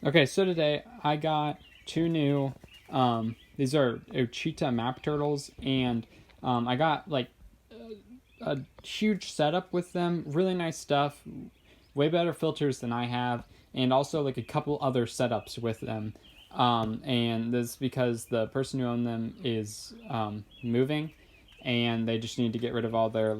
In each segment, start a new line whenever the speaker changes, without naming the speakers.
Okay, so today I got two new, these are Ouachita map turtles, and I got like a huge setup with them. Really nice stuff, way better filters than I have, and also like a couple other setups with them. And this is because the person who owned them is moving, and they just need to get rid of all their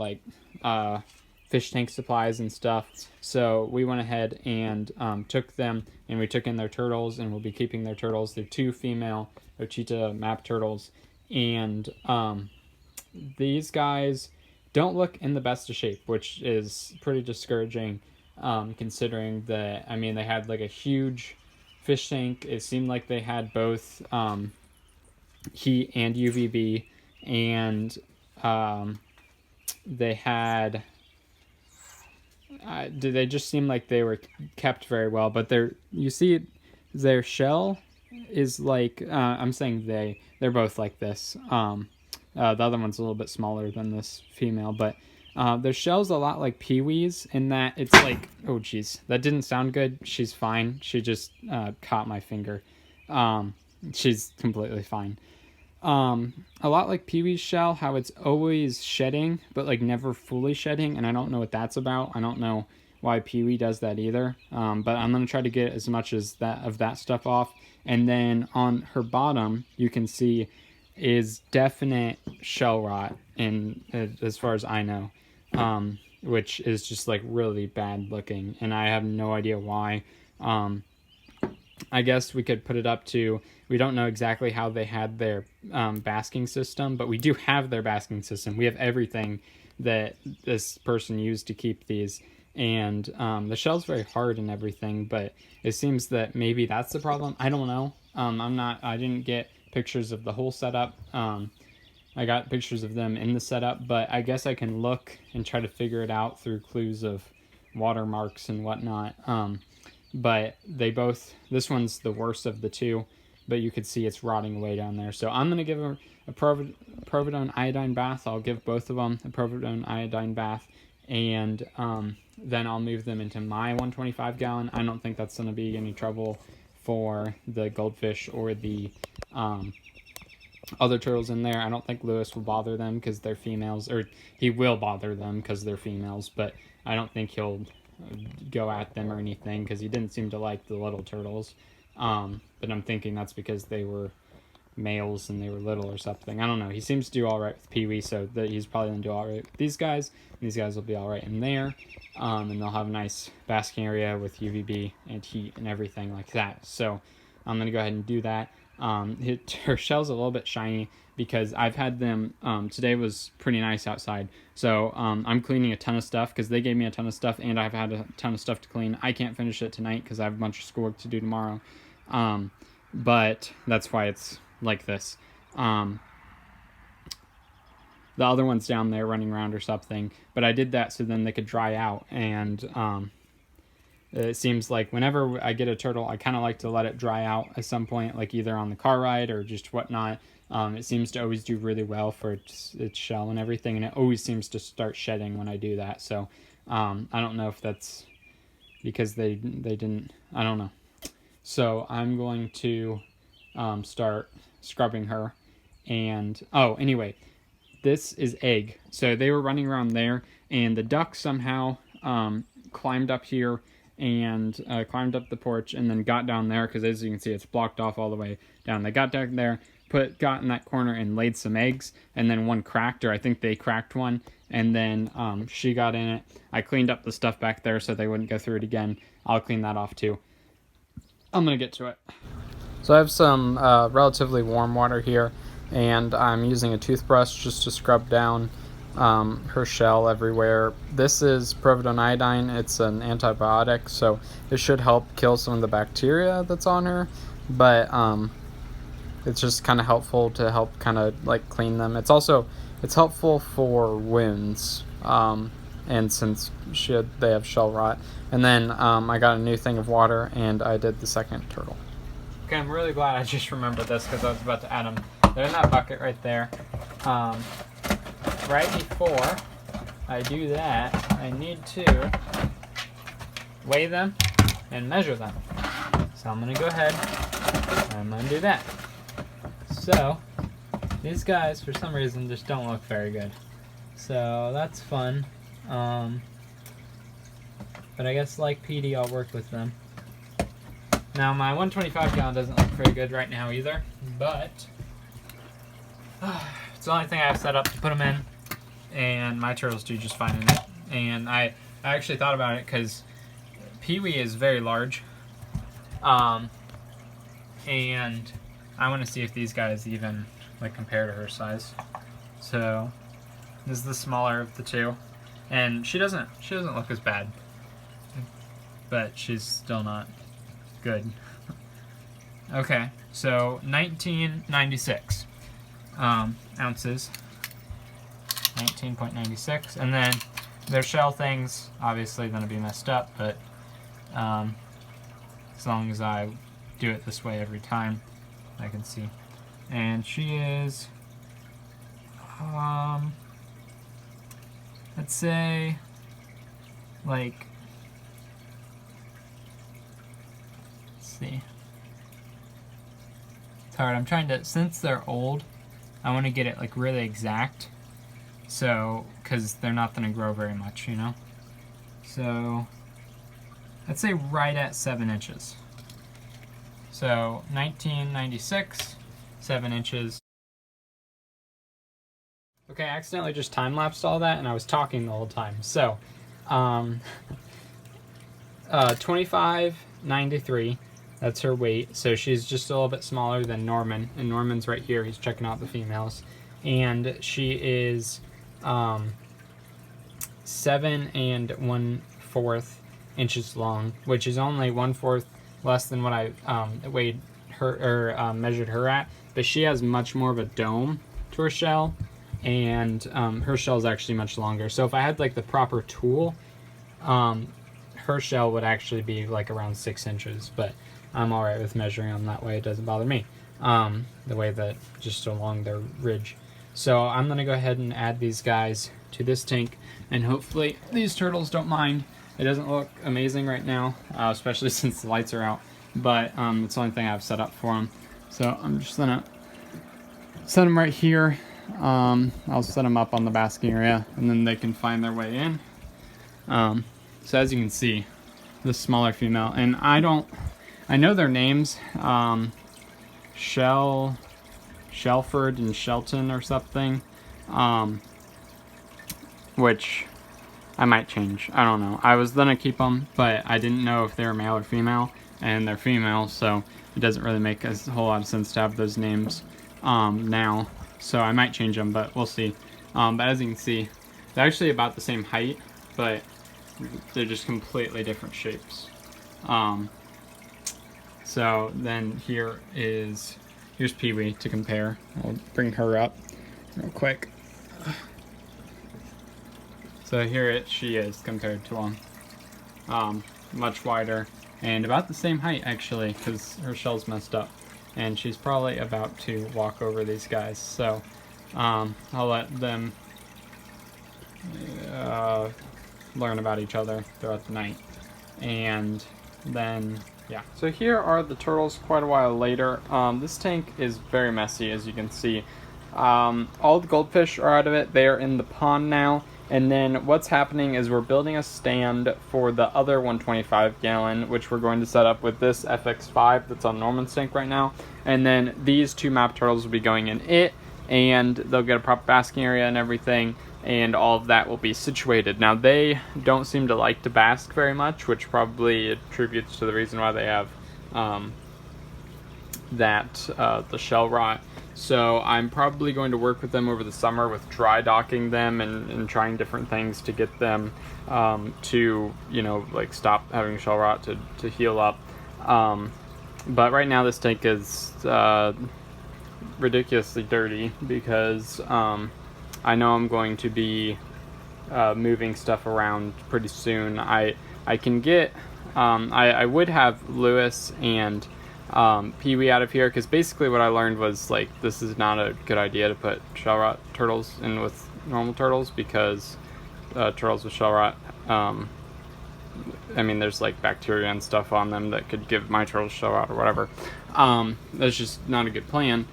uh, fish tank supplies and stuff. So we went ahead and took them, and we took in their turtles, and we'll be keeping their turtles. They're two female Ouachita map turtles, and these guys don't look in the best of shape, which is pretty discouraging, considering that, I mean, they had like a huge fish tank. It seemed like they had both heat and UVB, and they had they just seemed like they were kept very well. But you see their shell is like, I'm saying they're both like this. The other one's a little bit smaller than this female, but their shell's a lot like Pee-wee's in that it's like, oh geez, that didn't sound good. She's fine. She just caught my finger. She's completely fine. A lot like Pee-wee's shell, how it's always shedding, but like never fully shedding, and I don't know what that's about. I don't know why Pee-wee does that either. But I'm gonna try to get as much as that stuff off, and then on her bottom, you can see is definite shell rot, in as far as I know, which is just like really bad looking, and I have no idea why. I guess we could put it up to, we don't know exactly how they had their basking system, but we do have their basking system. We have everything that this person used to keep these, and the shell's very hard and everything, but it seems that maybe that's the problem. I don't know. I didn't get pictures of the whole setup. I got pictures of them in the setup, but I guess I can look and try to figure it out through clues of watermarks and whatnot. But this one's the worst of the two, but you could see it's rotting away down there. So I'm going to give her a providone iodine bath. I'll give both of them a providone iodine bath, and then I'll move them into my 125 gallon. I don't think that's going to be any trouble for the goldfish or the other turtles in there. I don't think Lewis will bother them because they're females, or he will bother them because they're females, but I don't think he'll go at them or anything because he didn't seem to like the little turtles. But I'm thinking that's because they were males and they were little or something. I don't know. He seems to do all right with Pee-wee, so he's probably going to do all right with these guys. These guys will be all right in there, and they'll have a nice basking area with UVB and heat and everything like that. So I'm going to go ahead and do that. Her shell's a little bit shiny because I've had them, today was pretty nice outside, so I'm cleaning a ton of stuff because they gave me a ton of stuff, and I've had a ton of stuff to clean. I can't finish it tonight because I have a bunch of schoolwork to do tomorrow, but that's why it's like this. The other one's down there running around or something, but I did that so then they could dry out, and it seems like whenever I get a turtle, I kind of like to let it dry out at some point, like either on the car ride or just whatnot. It seems to always do really well for its shell and everything, and it always seems to start shedding when I do that. So I don't know if that's because they didn't, I don't know. So I'm going to start scrubbing her. And anyway, this is egg. So they were running around there, and the duck somehow climbed up here and climbed up the porch and then got down there, because as you can see it's blocked off all the way down. They got down there, got in that corner and laid some eggs, and then one cracked, or I think they cracked one, and then she got in it. I cleaned up the stuff back there so they wouldn't go through it again. I'll clean that off too. I'm gonna get to it. So I have some relatively warm water here, and I'm using a toothbrush just to scrub down her shell everywhere. This is providone iodine. It's an antibiotic, so it should help kill some of the bacteria that's on her, but it's just kind of helpful to help kind of like clean them. It's helpful for wounds, and since they have shell rot. And then I got a new thing of water, and I did the second turtle. Okay, I'm really glad I just remembered this because I was about to add them. They're in that bucket right there. Right before I do that, I need to weigh them and measure them. So I'm gonna go ahead and I'm gonna do that. So these guys, for some reason, just don't look very good. So that's fun. But I guess like PD, I'll work with them. Now my 125 gallon doesn't look very good right now either, but it's the only thing I have set up to put them in, and my turtles do just fine in it. And I actually thought about it because Pee-wee is very large, and I want to see if these guys even like compare to her size. So this is the smaller of the two, and she doesn't look as bad, but she's still not good. Okay, so 1996 ounces, 19.96, and then their shell things obviously going to be messed up, but as long as I do it this way every time, I can see. And she is, let's say, like, let's see. It's hard. I'm trying to, since they're old, I want to get it like really exact. So, because they're not going to grow very much, you know? So, let's say right at 7 inches. So, 1996, 7 inches. Okay, I accidentally just time-lapsed all that, and I was talking the whole time. So, 25.93, that's her weight. So she's just a little bit smaller than Norman, and Norman's right here. He's checking out the females. And she is 7 1/4 inches long, which is only 1/4 less than what I weighed her or measured her at. But she has much more of a dome to her shell, and her shell is actually much longer. So if I had like the proper tool, her shell would actually be like around 6 inches. But I'm all right with measuring them that way. It doesn't bother me. The way that just along their ridge. So I'm gonna go ahead and add these guys to this tank, and hopefully these turtles don't mind. It doesn't look amazing right now, especially since the lights are out, but it's the only thing I've set up for them. So I'm just gonna set them right here. I'll set them up on the basking area, and then they can find their way in. So as you can see, this smaller female, and I know their names, Shelford and Shelton or something, which I might change. I don't know. I was gonna keep them, but I didn't know if they were male or female, and they're female, so it doesn't really make a whole lot of sense to have those names now. So I might change them, but we'll see. But as you can see, they're actually about the same height, but they're just completely different shapes. So then here's Pee-wee to compare. I'll bring her up real quick. So here she is compared to him. Much wider and about the same height actually, because her shell's messed up. And she's probably about to walk over these guys. So I'll let them learn about each other throughout the night. And then, yeah. So here are the turtles quite a while later. This tank is very messy, as you can see. All the goldfish are out of it. They are in the pond now. And then what's happening is we're building a stand for the other 125 gallon, which we're going to set up with this FX5 that's on Norman's tank right now. And then these two map turtles will be going in it, and they'll get a proper basking area and everything, and all of that will be situated. Now they don't seem to like to bask very much, which probably attributes to the reason why they have the shell rot. So I'm probably going to work with them over the summer with dry docking them and trying different things to get them to, you know, like stop having shell rot, to heal up. But right now this tank is ridiculously dirty because I know I'm going to be moving stuff around pretty soon. I can get, I would have Lewis and Pee-wee out of here, because basically what I learned was, like, this is not a good idea to put shell rot turtles in with normal turtles, because turtles with shell rot I mean, there's like bacteria and stuff on them that could give my turtles show out or whatever. That's just not a good plan.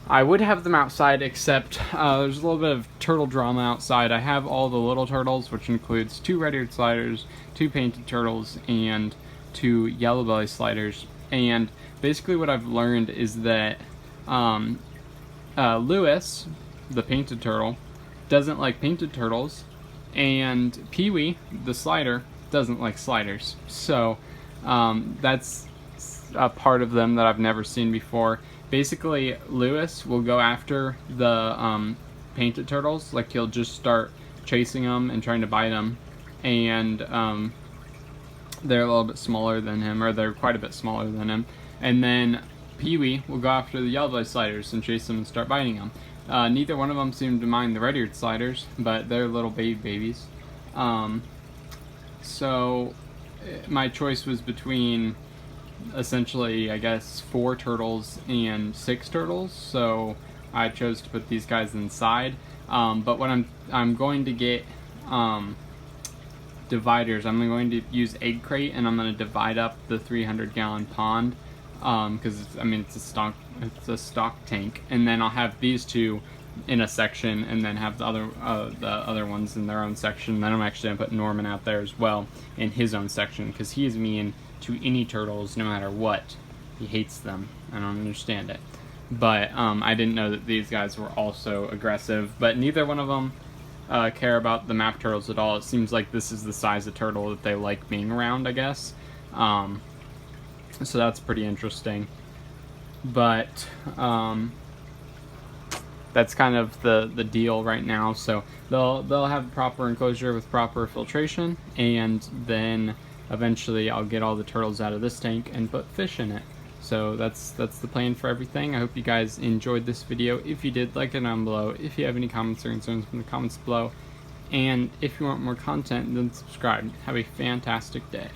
I would have them outside, except there's a little bit of turtle drama outside. I have all the little turtles, which includes 2 red-eared sliders, 2 painted turtles, and 2 yellow belly sliders. And basically what I've learned is that Lewis, the painted turtle, doesn't like painted turtles, and Pee-wee, the slider, doesn't like sliders. So that's a part of them that I've never seen before. Basically, Lewis will go after the painted turtles. Like, he'll just start chasing them and trying to bite them. And they're a little bit smaller than him, or they're quite a bit smaller than him. And then Pee-wee will go after the yellow-bellied sliders and chase them and start biting them. Neither one of them seem to mind the red-eared sliders, but they're little babies. So my choice was between essentially, I guess, 4 turtles and 6 turtles, so I chose to put these guys inside. But what I'm going to get dividers. I'm going to use egg crate, and I'm going to divide up the 300-gallon pond, because I mean it's a stock tank, and then I'll have these 2 in a section, and then have the other ones in their own section. Then I'm actually gonna put Norman out there as well in his own section, because he is mean to any turtles no matter what. He hates them. I don't understand it. But I didn't know that these guys were also aggressive, but neither one of them care about the map turtles at all. It seems like this is the size of turtle that they like being around, I guess. So that's pretty interesting. But that's kind of the deal right now. So they'll have proper enclosure with proper filtration, and then eventually I'll get all the turtles out of this tank and put fish in it. So that's the plan for everything. I hope you guys enjoyed this video. If you did, like it down below. If you have any comments or concerns, in the comments below. And if you want more content, then subscribe. Have a fantastic day.